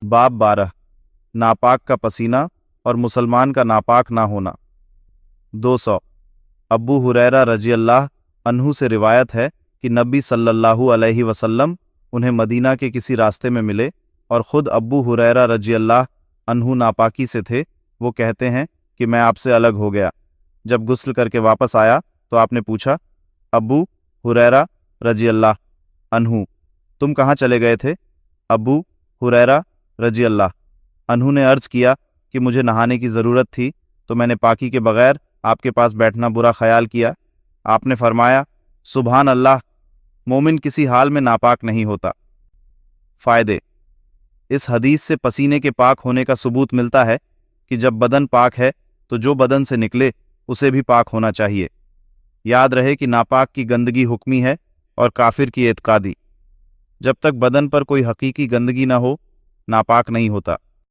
باب 12 ناپاک کا پسینہ اور مسلمان کا ناپاک نہ ہونا۔ 200 ابو ہریرہ رضی اللہ عنہ سے روایت ہے کہ نبی صلی اللہ علیہ وسلم انہیں مدینہ کے کسی راستے میں ملے اور خود ابو ہریرہ رضی اللہ عنہ ناپاکی سے تھے۔ وہ کہتے ہیں کہ میں آپ سے الگ ہو گیا۔ جب غسل کر کے واپس آیا تو آپ نے پوچھا، ابو ہریرہ رضی اللہ عنہ تم کہاں چلے گئے تھے؟ ابو ہریرہ رضی اللہ عنہ نے عرض کیا کہ مجھے نہانے کی ضرورت تھی تو میں نے پاکی کے بغیر آپ کے پاس بیٹھنا برا خیال کیا۔ آپ نے فرمایا، سبحان اللہ، مومن کسی حال میں ناپاک نہیں ہوتا۔ فائدے: اس حدیث سے پسینے کے پاک ہونے کا ثبوت ملتا ہے کہ جب بدن پاک ہے تو جو بدن سے نکلے اسے بھی پاک ہونا چاہیے۔ یاد رہے کہ ناپاک کی گندگی حکمی ہے اور کافر کی اعتقادی۔ جب تک بدن پر کوئی حقیقی گندگی نہ ہو، ناپاک نہیں ہوتا۔